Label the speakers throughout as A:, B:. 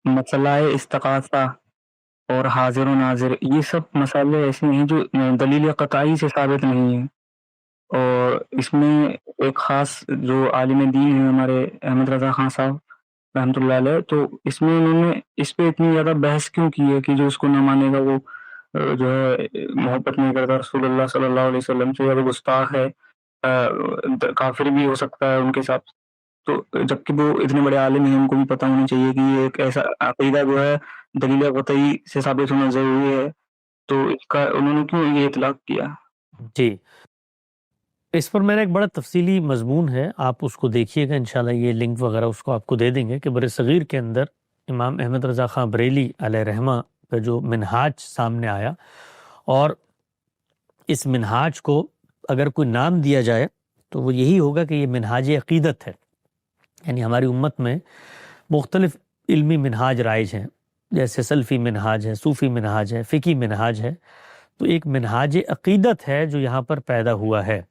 A: مسئلہ استغاثہ اور حاضر و ناظر، یہ سب مسئلے ایسے ہیں جو دلیل قطعی سے ثابت نہیں ہیں، اور اس میں ایک خاص جو عالم دین ہیں ہمارے احمد رضا خان صاحب رحمۃ اللہ علیہ، تو اس میں انہوں نے اس پہ اتنی زیادہ بحث کیوں کی ہے کہ جو اس کو نہ مانے گا وہ جو ہے محبت نہیں کرتا رسول اللہ صلی اللہ علیہ وسلم سے، یا وہ گستاخ ہے، کافر بھی ہو سکتا ہے ان کے ساتھ. تو جبکہ وہ اتنے بڑے عالم ہیں، ان کو بھی پتہ ہونا چاہیے کہ یہ ایک ایسا عقیدہ جو ہے دلیل قطعی سے ثابت ہونا ضروری ہے، تو اس کا انہوں نے کیوں یہ اطلاق کیا؟
B: جی، اس پر میرا ایک بڑا تفصیلی مضمون ہے، آپ اس کو دیکھیے گا انشاءاللہ، یہ لنک وغیرہ اس کو آپ کو دے دیں گے کہ بر صغیر کے اندر امام احمد رضا خان بریلی علیہ رحمہ کا جو منہاج سامنے آیا، اور اس منہاج کو اگر کوئی نام دیا جائے تو وہ یہی ہوگا کہ یہ منہاج عقیدت ہے. یعنی ہماری امت میں مختلف علمی منہاج رائج ہیں، جیسے سلفی منہاج ہے، صوفی منہاج ہے، فقی منہاج ہے، تو ایک منہاج عقیدت ہے جو یہاں پر پیدا ہوا ہے.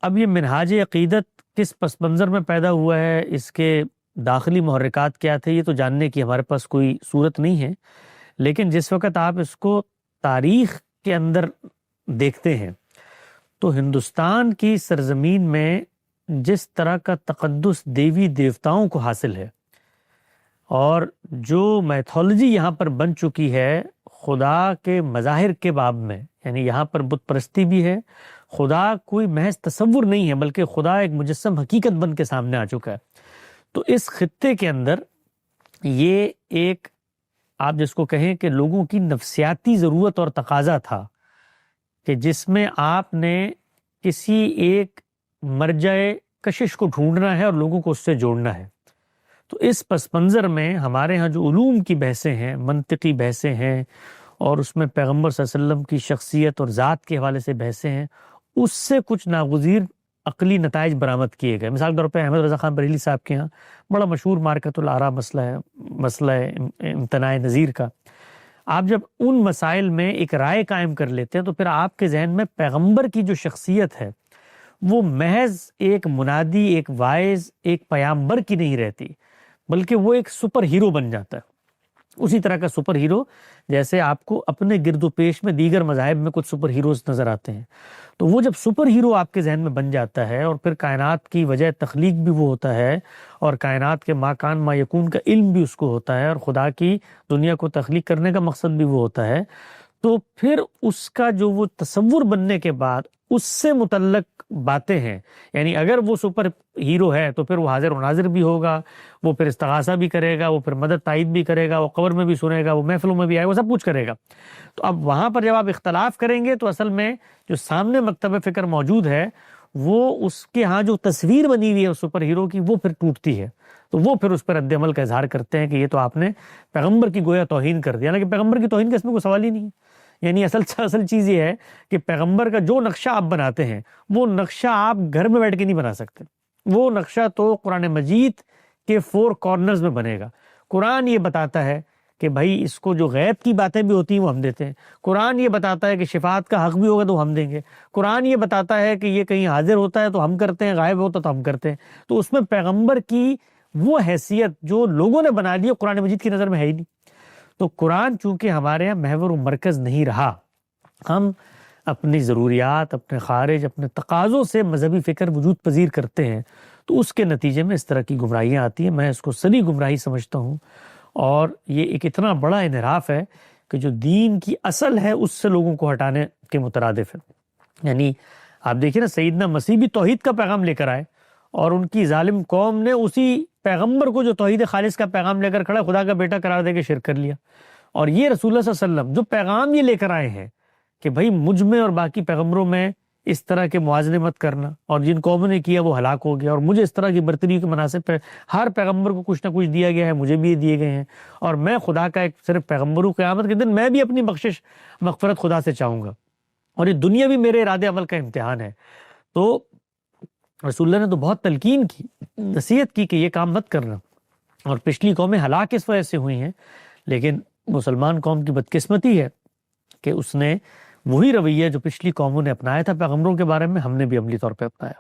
B: اب یہ منہاج عقیدت کس پس منظر میں پیدا ہوا ہے، اس کے داخلی محرکات کیا تھے، یہ تو جاننے کی ہمارے پاس کوئی صورت نہیں ہے، لیکن جس وقت آپ اس کو تاریخ کے اندر دیکھتے ہیں تو ہندوستان کی سرزمین میں جس طرح کا تقدس دیوی دیوتاؤں کو حاصل ہے، اور جو میتھولوجی یہاں پر بن چکی ہے خدا کے مظاہر کے باب میں، یعنی یہاں پر بت پرستی بھی ہے، خدا کوئی محض تصور نہیں ہے بلکہ خدا ایک مجسم حقیقت بن کے سامنے آ چکا ہے. تو اس خطے کے اندر یہ ایک، آپ جس کو کہیں کہ لوگوں کی نفسیاتی ضرورت اور تقاضا تھا کہ جس میں آپ نے کسی ایک مرجع کشش کو ڈھونڈنا ہے اور لوگوں کو اس سے جوڑنا ہے. تو اس پس منظر میں ہمارے ہاں جو علوم کی بحثیں ہیں، منطقی بحثیں ہیں، اور اس میں پیغمبر صلی اللہ علیہ وسلم کی شخصیت اور ذات کے حوالے سے بحثیں ہیں، اس سے کچھ ناگزیر عقلی نتائج برآمد کیے گئے. مثال کے طور پہ احمد رضا خان بریلی صاحب کے ہاں بڑا مشہور مارکۃ الآراء مسئلہ ہے امتناع نظیر کا. آپ جب ان مسائل میں ایک رائے قائم کر لیتے ہیں تو پھر آپ کے ذہن میں پیغمبر کی جو شخصیت ہے وہ محض ایک منادی، ایک وائز، ایک پیامبر کی نہیں رہتی، بلکہ وہ ایک سپر ہیرو بن جاتا ہے. اسی طرح کا سپر ہیرو جیسے آپ کو اپنے گرد و پیش میں دیگر مذاہب میں کچھ سپر ہیروز نظر آتے ہیں، تو وہ جب سپر ہیرو آپ کے ذہن میں بن جاتا ہے، اور پھر کائنات کی وجہ تخلیق بھی وہ ہوتا ہے، اور کائنات کے ما کان ما یکون کا علم بھی اس کو ہوتا ہے، اور خدا کی دنیا کو تخلیق کرنے کا مقصد بھی وہ ہوتا ہے، تو پھر اس کا جو وہ تصور بننے کے بعد اس سے متعلق باتیں ہیں. یعنی اگر وہ سپر ہیرو ہے تو پھر وہ حاضر و ناظر بھی ہوگا، وہ پھر استغاثہ بھی کرے گا، وہ پھر مدد تائید بھی کرے گا، وہ قبر میں بھی سنے گا، وہ محفلوں میں بھی آئے گا، وہ سب کچھ کرے گا. تو اب وہاں پر جب آپ اختلاف کریں گے تو اصل میں جو سامنے مکتب فکر موجود ہے وہ اس کے ہاں جو تصویر بنی ہوئی ہے اس سپر ہیرو کی وہ پھر ٹوٹتی ہے. تو وہ پھر اس پر رد عمل کا اظہار کرتے ہیں کہ یہ تو آپ نے پیغمبر کی گویا توہین کر دیا. حالانکہ پیغمبر کی توہین کا اس میں کوئی سوال ہی نہیں ہے. یعنی اصل چیز یہ ہے کہ پیغمبر کا جو نقشہ آپ بناتے ہیں وہ نقشہ آپ گھر میں بیٹھ کے نہیں بنا سکتے. وہ نقشہ تو قرآن مجید کے 4 کارنرز میں بنے گا. قرآن یہ بتاتا ہے کہ بھائی اس کو جو غیب کی باتیں بھی ہوتی ہیں وہ ہم دیتے ہیں. قرآن یہ بتاتا ہے کہ شفاعت کا حق بھی ہوگا تو ہم دیں گے. قرآن یہ بتاتا ہے کہ یہ کہیں حاضر ہوتا ہے تو ہم کرتے ہیں، غائب ہوتا تو ہم کرتے ہیں. تو اس میں پیغمبر کی وہ حیثیت جو لوگوں نے بنا لی قرآن مجید کی نظر میں ہے ہی نہیں. تو قرآن چونکہ ہمارے یہاں محور و مرکز نہیں رہا، ہم اپنی ضروریات، اپنے خارج، اپنے تقاضوں سے مذہبی فکر وجود پذیر کرتے ہیں، تو اس کے نتیجے میں اس طرح کی گمراہیاں آتی ہیں. میں اس کو سری گمراہی سمجھتا ہوں، اور یہ ایک اتنا بڑا انحراف ہے کہ جو دین کی اصل ہے اس سے لوگوں کو ہٹانے کے مترادف ہے. یعنی آپ دیکھیں نا، سیدنا مسیح بھی توحید کا پیغام لے کر آئے، اور ان کی ظالم قوم نے اسی پیغمبر کو جو توحید خالص کا پیغام لے کر کھڑا خدا کا بیٹا قرار دے کے شرک کر لیا. اور یہ رسول اللہ صلی اللہ علیہ وسلم جو پیغام یہ لے کر آئے ہیں کہ بھائی مجھ میں اور باقی پیغمبروں میں اس طرح کے موازنے مت کرنا، اور جن قوموں نے کیا وہ ہلاک ہو گیا، اور مجھے اس طرح کی برتری کے مناسب پہ ہر پیغمبر کو کچھ نہ کچھ دیا گیا ہے، مجھے بھی یہ دیے گئے ہیں، اور میں خدا کا ایک صرف پیغمبر ہوں. قیامت کے دن میں بھی اپنی بخشش مغفرت خدا سے چاہوں گا، اور یہ دنیا بھی میرے ارادے عمل کا امتحان ہے. تو رسول اللہ نے تو بہت تلقین کی، نصیحت کی کہ یہ کام مت کرنا، اور پچھلی قومیں ہلاک اس وجہ سے ہوئی ہیں. لیکن مسلمان قوم کی بدقسمتی ہے کہ اس نے وہی رویہ جو پچھلی قوموں نے اپنایا تھا پیغمبروں کے بارے میں، ہم نے بھی عملی طور پہ اپنایا.